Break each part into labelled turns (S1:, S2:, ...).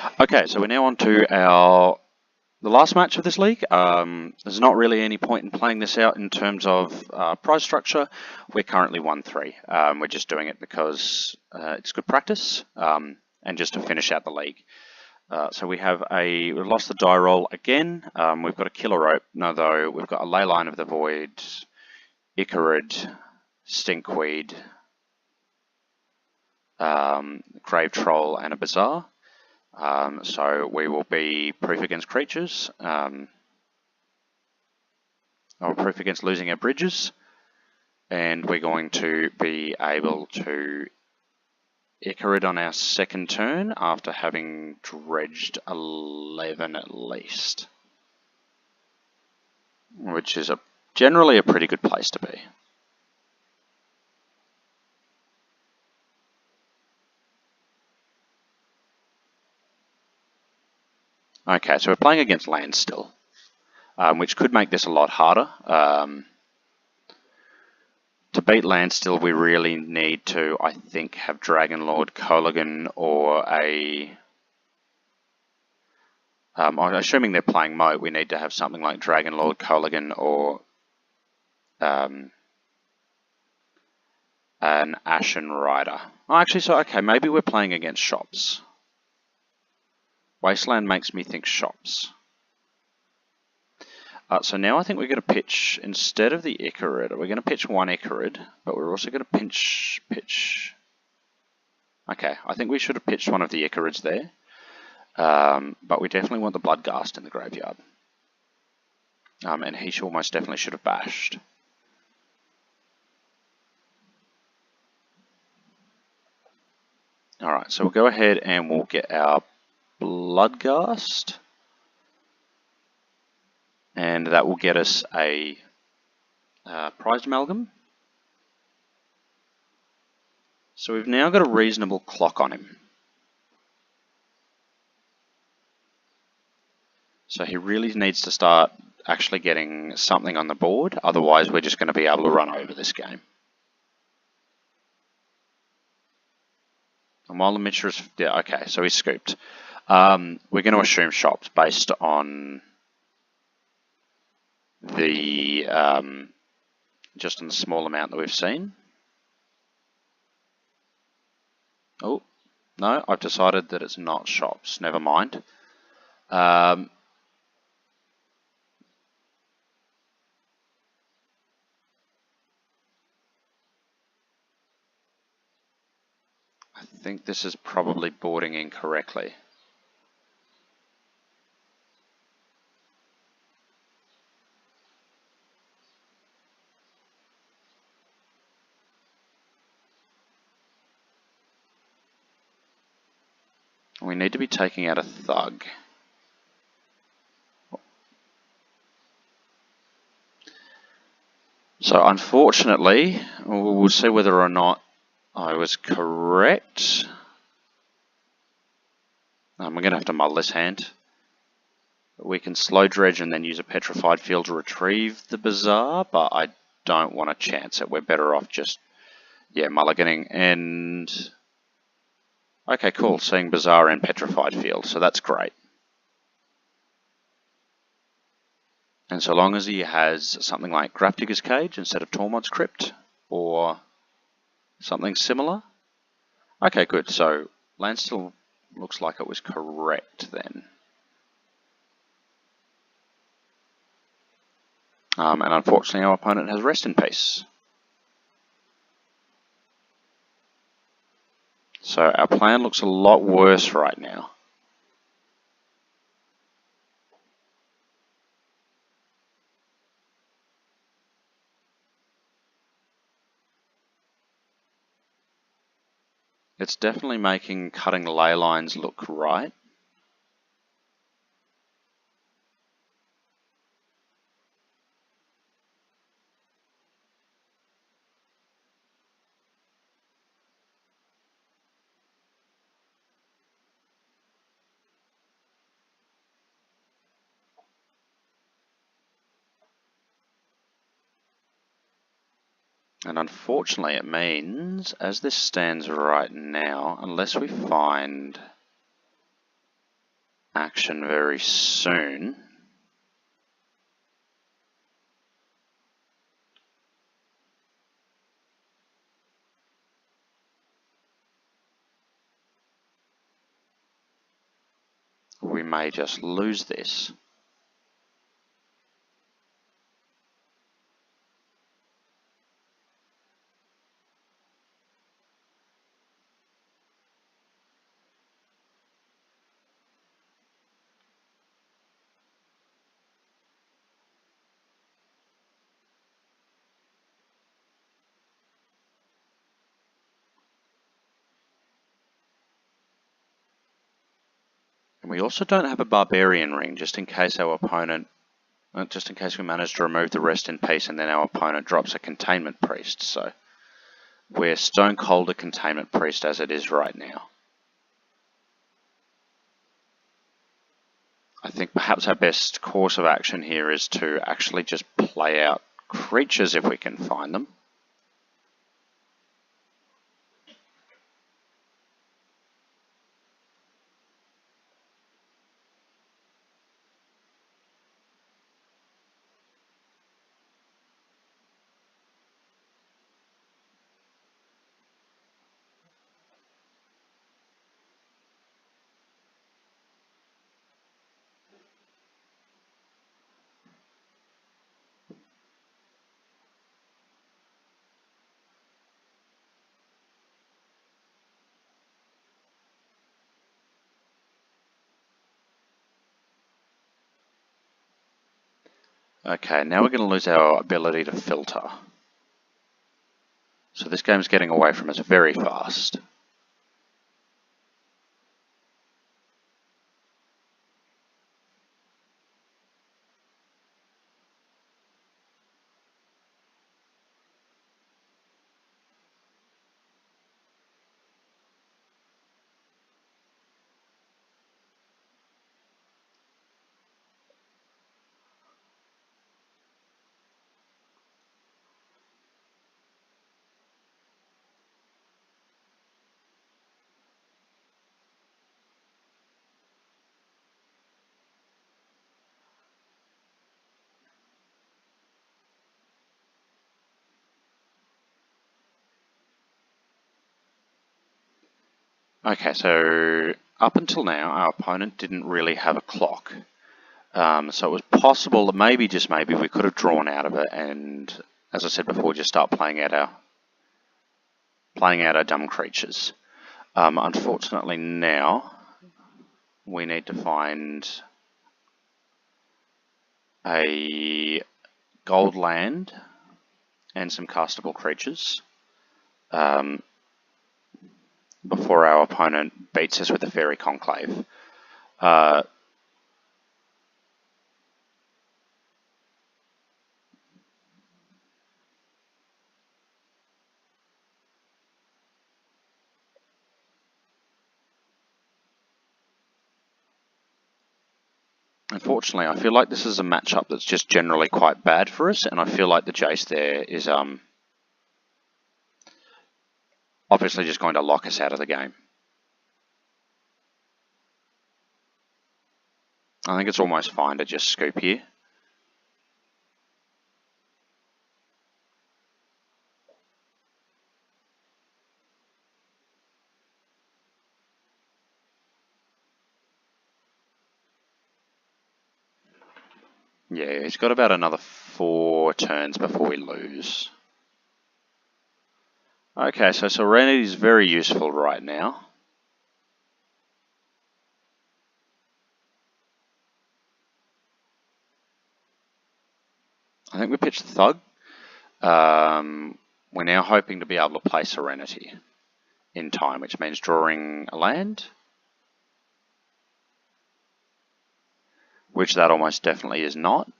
S1: Okay, so we're now on to the last match of this league. There's not really any point in playing this out in terms of prize structure. We're currently 1-3. We're just doing it because it's good practice and just to finish out the league. So we've lost the die roll again. We've got a killer rope, no though we've got a ley line of the void, Icarid, stinkweed, grave troll, and a bazaar. So we will be proof against creatures, or proof against losing our bridges, and we're going to be able to Icarid on our second turn after having dredged 11 at least, which is generally a pretty good place to be. Okay, so we're playing against Landstill, which could make this a lot harder. To beat Landstill, we really need to, I think, have Dragonlord Kolaghan or I'm assuming they're playing Moat, we need to have something like Dragonlord Kolaghan or an Ashen Rider. Oh, actually, so okay, maybe we're playing against shops. Wasteland makes me think shops. So now I think we're going to pitch, instead of the Icarid, we're going to pitch one Icarid, but we're also going to pitch... Okay, I think we should have pitched one of the Icarids there, but we definitely want the Bloodghast in the graveyard. And he almost definitely should have bashed. Alright, so we'll go ahead and we'll get our Bloodghast. And that will get us a prized amalgam. So we've now got a reasonable clock on him. So he really needs to start actually getting something on the board, otherwise we're just going to be able to run over this game. And while the miniature is... Yeah, okay, so he's scooped. We're going to assume shops based on the just on the small amount that we've seen. Oh, no, I've decided that it's not shops. Never mind. I think this is probably boarding incorrectly. We need to be taking out a thug. So unfortunately, we'll see whether or not I was correct. We're going to have to mull this hand. We can slow dredge and then use a petrified field to retrieve the bazaar, but I don't want to chance it. We're better off just, yeah, mulliganing. And okay, cool, seeing bazaar and petrified field, so that's great. And so long as he has something like Grafdigger's Cage instead of Tormod's Crypt, or something similar. Okay, good, so Landstill looks like it was correct then. And unfortunately our opponent has Rest in Peace. So our plan looks a lot worse right now. It's definitely making cutting ley lines look right. And unfortunately it means, as this stands right now, unless we find action very soon. We may just lose this. And we also don't have a barbarian ring, just in case our opponent, just in case we manage to remove the rest in peace and then our opponent drops a containment priest. So we're stone cold a containment priest as it is right now. I think perhaps our best course of action here is to actually just play out creatures if we can find them. Okay, now we're going to lose our ability to filter. So this game's getting away from us very fast. Okay, so up until now, our opponent didn't really have a clock. So it was possible that maybe, just maybe, we could have drawn out of it and, as I said before, just start playing out our dumb creatures. Unfortunately now, we need to find a gold land and some castable creatures before our opponent beats us with the Fairy Conclave. Unfortunately, I feel like this is a matchup that's just generally quite bad for us, and I feel like the Jace there is obviously just going to lock us out of the game. I think it's almost fine to just scoop here. Yeah, he's got about another 4 turns before we lose. Okay, so Serenity is very useful right now. I think we pitched the Thug. We're now hoping to be able to play Serenity in time, which means drawing a land, which that almost definitely is not.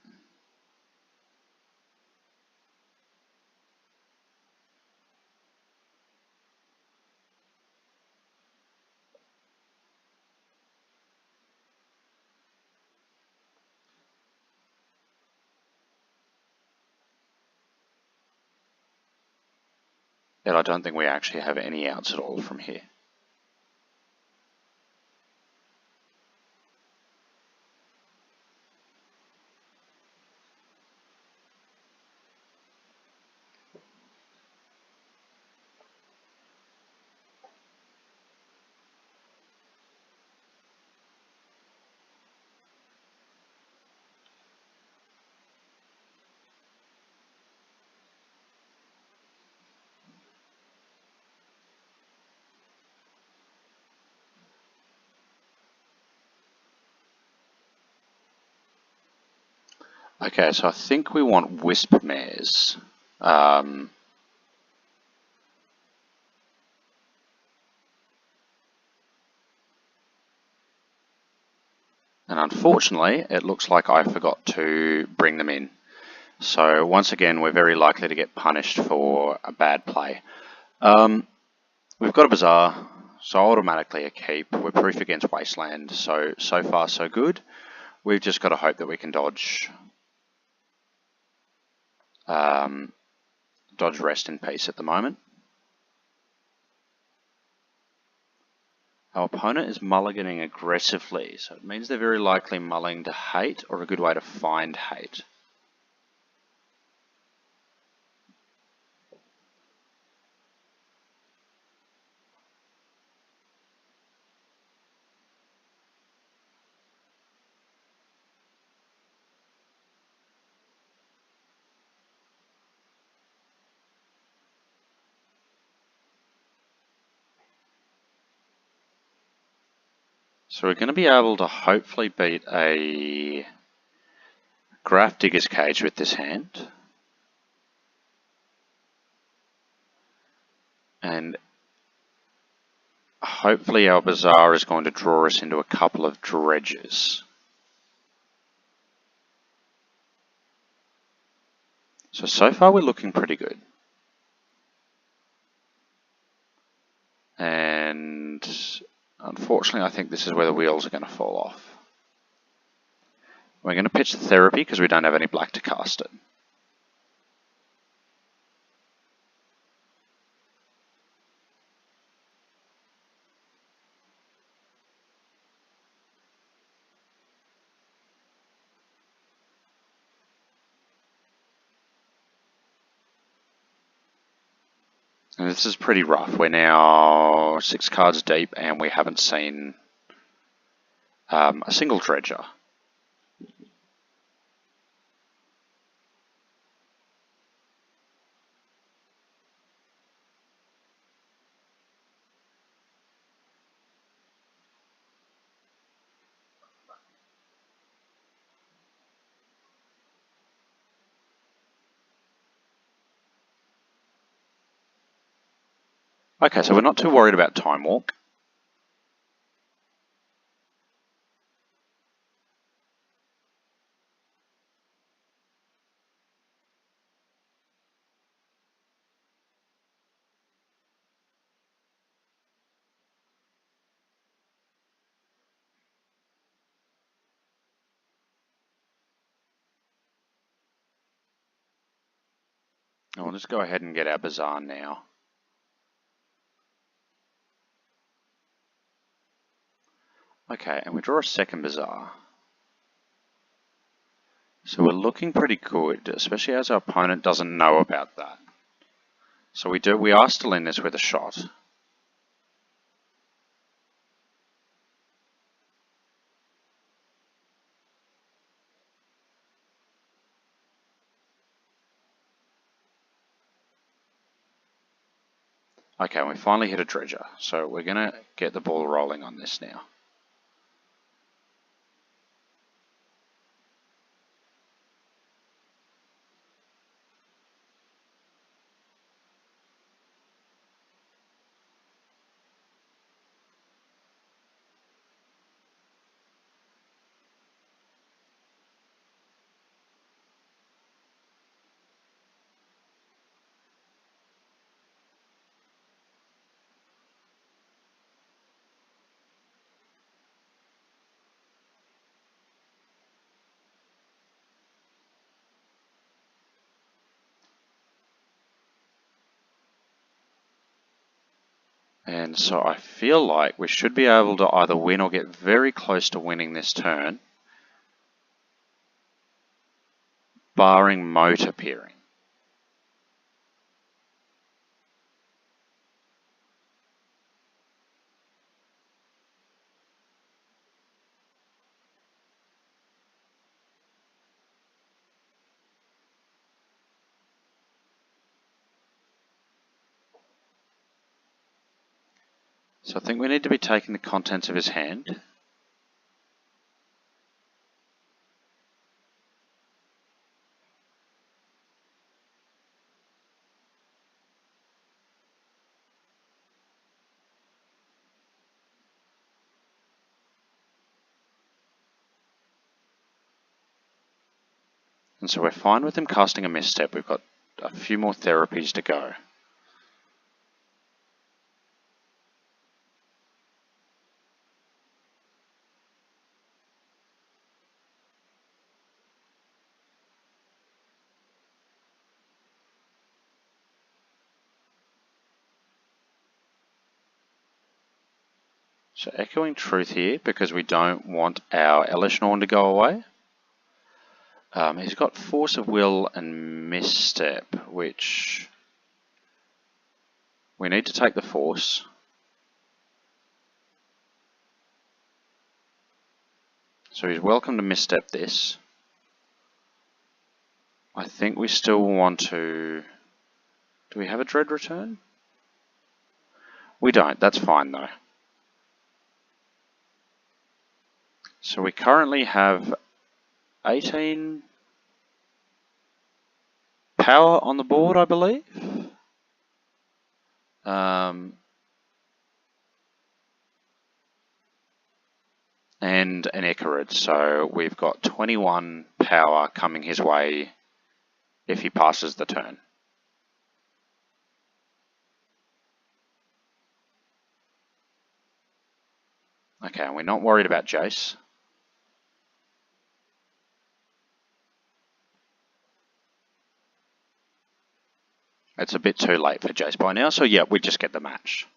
S1: And I don't think we actually have any outs at all from here. Okay, so I think we want Wisp Mares. And unfortunately, it looks like I forgot to bring them in. So once again, we're very likely to get punished for a bad play. We've got a Bazaar, so automatically a keep. We're proof against Wasteland, so far so good. We've just got to hope that we can dodge Rest in Peace at the moment. Our opponent is mulliganing aggressively, so it means they're very likely mulling to hate or a good way to find hate. So we're going to be able to hopefully beat a Graph Digger's Cage with this hand. And hopefully our Bazaar is going to draw us into a couple of Dredges. So far we're looking pretty good. And unfortunately I think this is where the wheels are going to fall off. We're going to pitch the Therapy because we don't have any black to cast it. And this is pretty rough. We're now 6 cards deep and we haven't seen a single Dredger. Okay, so we're not too worried about Time Walk. I'll just go ahead and get our Bazaar now. Okay, and we draw a second Bazaar. So we're looking pretty good, especially as our opponent doesn't know about that. So we are still in this with a shot. Okay, and we finally hit a Dredger, so we're going to get the ball rolling on this now. And so I feel like we should be able to either win or get very close to winning this turn, barring Moat appearing. So I think we need to be taking the contents of his hand. . And so we're fine with him casting a misstep. We've got a few more therapies to go. So echoing truth here because we don't want our Elish Norn to go away. He's got force of will and misstep, which we need to take the force. So he's welcome to misstep this. I think we still want to... Do we have a Dread return? We don't, that's fine though. So we currently have 18 power on the board, I believe. And an Icarid, so we've got 21 power coming his way if he passes the turn. Okay, we're not worried about Jace. It's a bit too late for Jace by now, so yeah, we just get the match.